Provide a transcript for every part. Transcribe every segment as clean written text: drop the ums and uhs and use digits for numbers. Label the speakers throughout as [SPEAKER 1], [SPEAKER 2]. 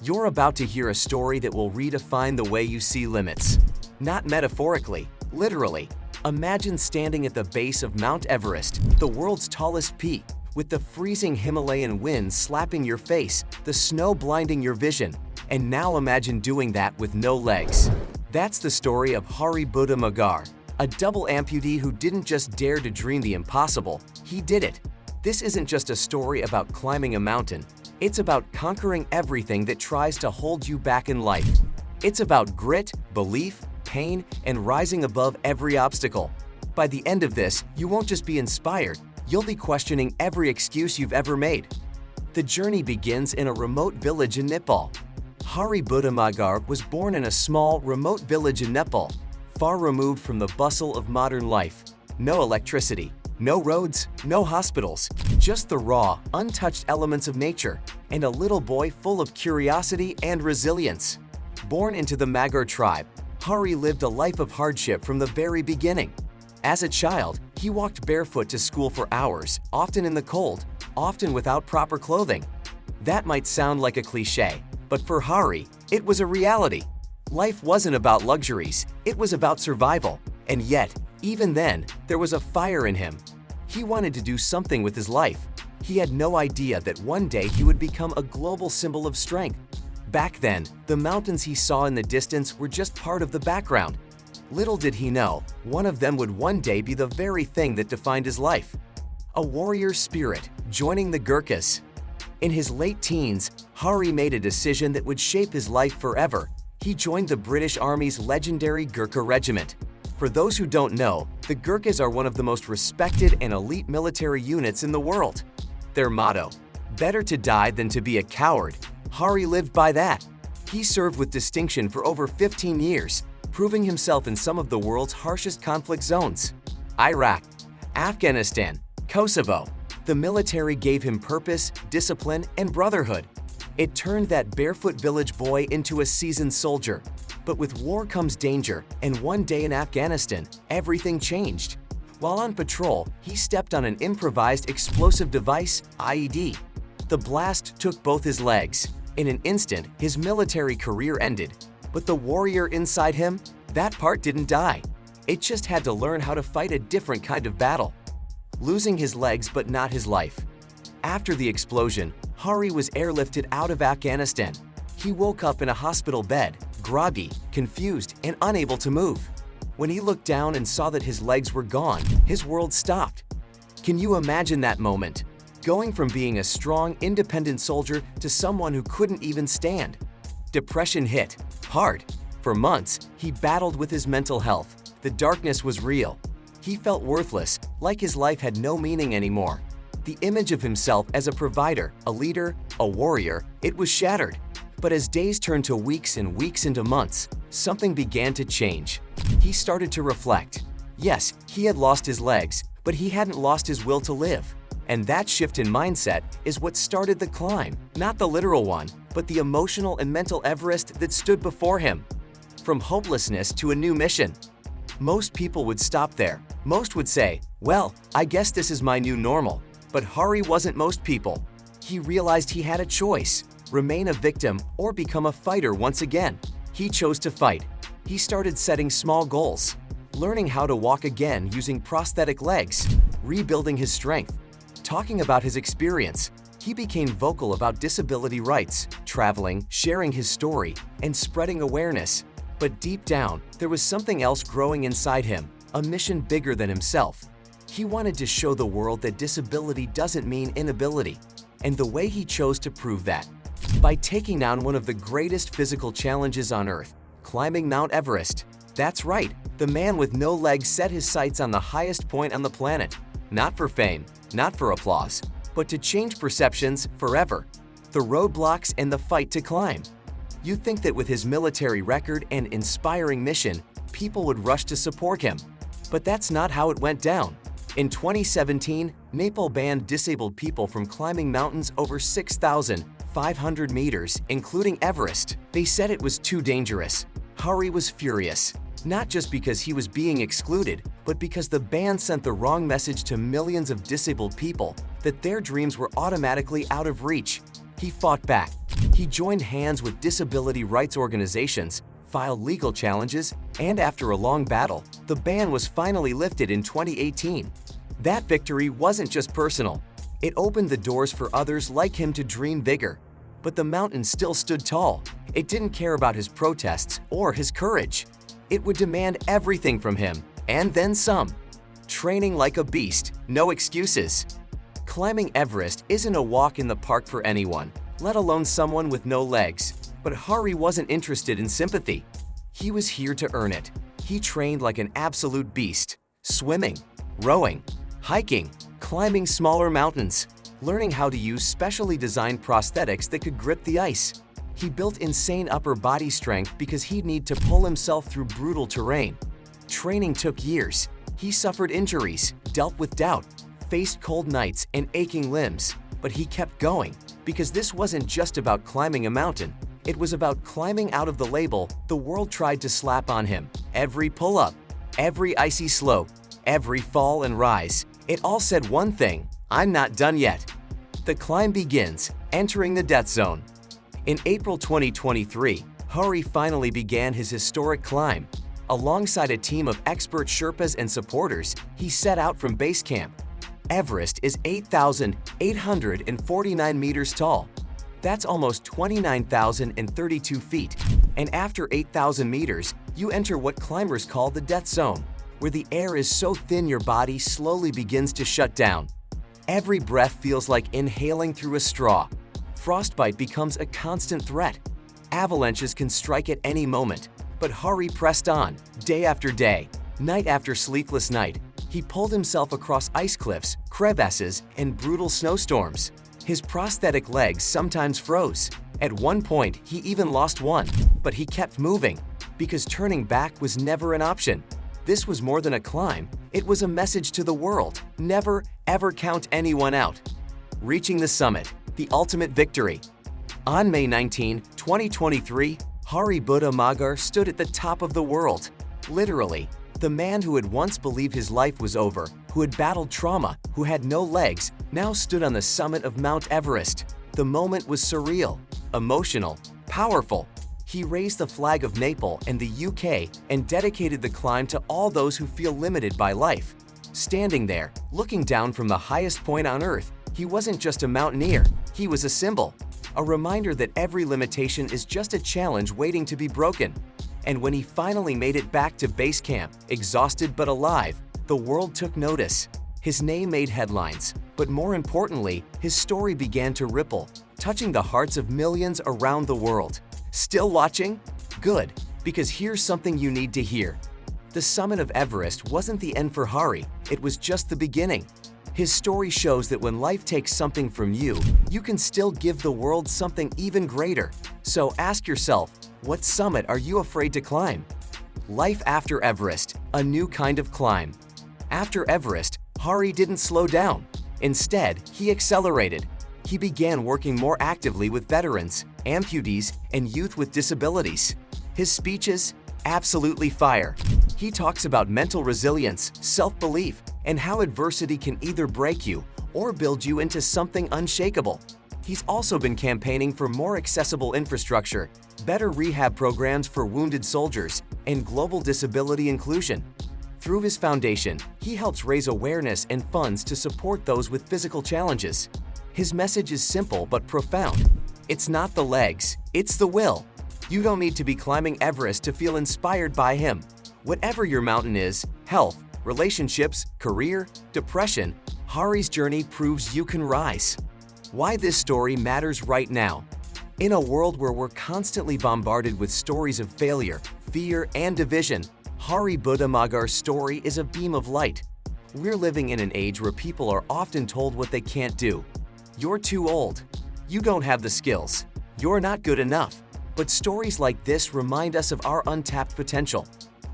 [SPEAKER 1] You're about to hear a story that will redefine the way you see limits. Not metaphorically, literally. Imagine standing at the base of Mount Everest, the world's tallest peak, with the freezing Himalayan winds slapping your face, the snow blinding your vision. And now imagine doing that with no legs. That's the story of Hari Budha Magar, a double amputee who didn't just dare to dream the impossible, he did it. This isn't just a story about climbing a mountain. It's about conquering everything that tries to hold you back in life. It's about grit, belief, pain, and rising above every obstacle. By the end of this, you won't just be inspired, you'll be questioning every excuse you've ever made. The journey begins in a remote village in Nepal. Hari Budha Magar was born in a small, remote village in Nepal, far removed from the bustle of modern life. No electricity, no roads, no hospitals, just the raw, untouched elements of nature, and a little boy full of curiosity and resilience. Born into the Magar tribe, Hari lived a life of hardship from the very beginning. As a child, he walked barefoot to school for hours, often in the cold, often without proper clothing. That might sound like a cliché, but for Hari, it was a reality. Life wasn't about luxuries, it was about survival. And yet, even then, there was a fire in him. He wanted to do something with his life. He had no idea that one day he would become a global symbol of strength. Back then, the mountains he saw in the distance were just part of the background. Little did he know, one of them would one day be the very thing that defined his life. A warrior spirit, joining the Gurkhas. In his late teens, Hari made a decision that would shape his life forever. He joined the British Army's legendary Gurkha Regiment. For those who don't know, the Gurkhas are one of the most respected and elite military units in the world. Their motto, "Better to die than to be a coward," Hari lived by that. He served with distinction for over 15 years, proving himself in some of the world's harshest conflict zones. Iraq, Afghanistan, Kosovo. The military gave him purpose, discipline, and brotherhood. It turned that barefoot village boy into a seasoned soldier. But with war comes danger, and one day in Afghanistan, everything changed. While on patrol, he stepped on an improvised explosive device, IED. The blast took both his legs. In an instant, his military career ended. But the warrior inside him, that part didn't die. It just had to learn how to fight a different kind of battle. Losing his legs but not his life. After the explosion, Hari was airlifted out of Afghanistan. He woke up in a hospital bed, groggy, confused, and unable to move. When he looked down and saw that his legs were gone, his world stopped. Can you imagine that moment? Going from being a strong, independent soldier to someone who couldn't even stand. Depression hit, hard. For months, he battled with his mental health. The darkness was real. He felt worthless, like his life had no meaning anymore. The image of himself as a provider, a leader, a warrior, it was shattered. But as days turned to weeks and weeks into months, something began to change. He started to reflect. Yes, he had lost his legs, but he hadn't lost his will to live. And that shift in mindset is what started the climb, not the literal one, but the emotional and mental Everest that stood before him. From hopelessness to a new mission. Most people would stop there. Most would say, well, I guess this is my new normal. But Hari wasn't most people. He realized he had a choice. Remain a victim or become a fighter once again. He chose to fight. He started setting small goals, learning how to walk again using prosthetic legs, rebuilding his strength, talking about his experience. He became vocal about disability rights, traveling, sharing his story, and spreading awareness. But deep down, there was something else growing inside him, a mission bigger than himself. He wanted to show the world that disability doesn't mean inability, and the way he chose to prove that, by taking down one of the greatest physical challenges on Earth, climbing Mount Everest. That's right, the man with no legs set his sights on the highest point on the planet, not for fame, not for applause, but to change perceptions forever. The roadblocks and the fight to climb. You'd think that with his military record and inspiring mission, people would rush to support him. But that's not how it went down. In 2017, Nepal banned disabled people from climbing mountains over 6,500 meters, including Everest. They said it was too dangerous. Hari was furious, not just because he was being excluded, but because the ban sent the wrong message to millions of disabled people that their dreams were automatically out of reach. He fought back. He joined hands with disability rights organizations, filed legal challenges, and after a long battle, the ban was finally lifted in 2018. That victory wasn't just personal. It opened the doors for others like him to dream bigger. But the mountain still stood tall. It didn't care about his protests or his courage. It would demand everything from him, and then some. Training like a beast, no excuses. Climbing Everest isn't a walk in the park for anyone, let alone someone with no legs. But Hari wasn't interested in sympathy. He was here to earn it. He trained like an absolute beast, swimming, rowing, hiking, climbing smaller mountains, learning how to use specially designed prosthetics that could grip the ice. He built insane upper body strength because he'd need to pull himself through brutal terrain. Training took years. He suffered injuries, dealt with doubt, faced cold nights and aching limbs. But he kept going because this wasn't just about climbing a mountain. It was about climbing out of the label the world tried to slap on him. Every pull-up, every icy slope, every fall and rise, it all said one thing: I'm not done yet. The climb begins, entering the death zone. In April 2023, Hari finally began his historic climb. Alongside a team of expert Sherpas and supporters, he set out from base camp. Everest is 8,849 meters tall. That's almost 29,032 feet. And after 8,000 meters, you enter what climbers call the death zone, where the air is so thin your body slowly begins to shut down. Every breath feels like inhaling through a straw. Frostbite becomes a constant threat. Avalanches can strike at any moment. But Hari pressed on, day after day, night after sleepless night. He pulled himself across ice cliffs, crevasses, and brutal snowstorms. His prosthetic legs sometimes froze. At one point, he even lost one. But he kept moving, because turning back was never an option. This was more than a climb. It was a message to the world: never, ever count anyone out. Reaching the summit, the ultimate victory. On May 19, 2023, Hari Budha Magar stood at the top of the world. Literally, the man who had once believed his life was over, who had battled trauma, who had no legs, now stood on the summit of Mount Everest. The moment was surreal, emotional, powerful. He raised the flag of Nepal and the UK and dedicated the climb to all those who feel limited by life. Standing there, looking down from the highest point on Earth, he wasn't just a mountaineer, he was a symbol. A reminder that every limitation is just a challenge waiting to be broken. And when he finally made it back to base camp, exhausted but alive, the world took notice. His name made headlines, but more importantly, his story began to ripple, touching the hearts of millions around the world. Still watching? Good, because here's something you need to hear. The summit of Everest wasn't the end for Hari, it was just the beginning. His story shows that when life takes something from you, you can still give the world something even greater. So ask yourself, what summit are you afraid to climb? Life after Everest, a new kind of climb. After Everest, Hari didn't slow down. Instead, he accelerated. He began working more actively with veterans, amputees, and youth with disabilities. His speeches? Absolutely fire. He talks about mental resilience, self-belief, and how adversity can either break you or build you into something unshakable. He's also been campaigning for more accessible infrastructure, better rehab programs for wounded soldiers, and global disability inclusion. Through his foundation, he helps raise awareness and funds to support those with physical challenges. His message is simple but profound. It's not the legs, it's the will. You don't need to be climbing Everest to feel inspired by him. Whatever your mountain is, health, relationships, career, depression, Hari's journey proves you can rise. Why this story matters right now. In a world where we're constantly bombarded with stories of failure, fear, and division, Hari Budha Magar's story is a beam of light. We're living in an age where people are often told what they can't do. You're too old. You don't have the skills. You're not good enough. But stories like this remind us of our untapped potential.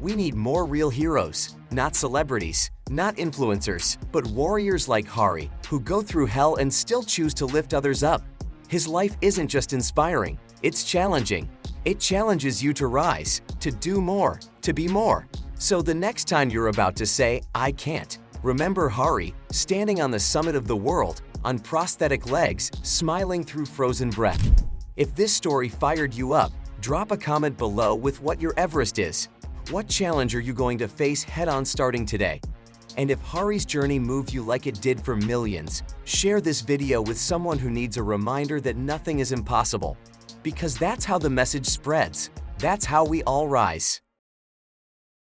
[SPEAKER 1] We need more real heroes, not celebrities, not influencers, but warriors like Hari, who go through hell and still choose to lift others up. His life isn't just inspiring, it's challenging. It challenges you to rise, to do more, to be more. So the next time you're about to say, I can't, remember Hari, standing on the summit of the world, on prosthetic legs, smiling through frozen breath. If this story fired you up, drop a comment below with what your Everest is. What challenge are you going to face head-on starting today? And if Hari's journey moved you like it did for millions, share this video with someone who needs a reminder that nothing is impossible. Because that's how the message spreads. That's how we all rise.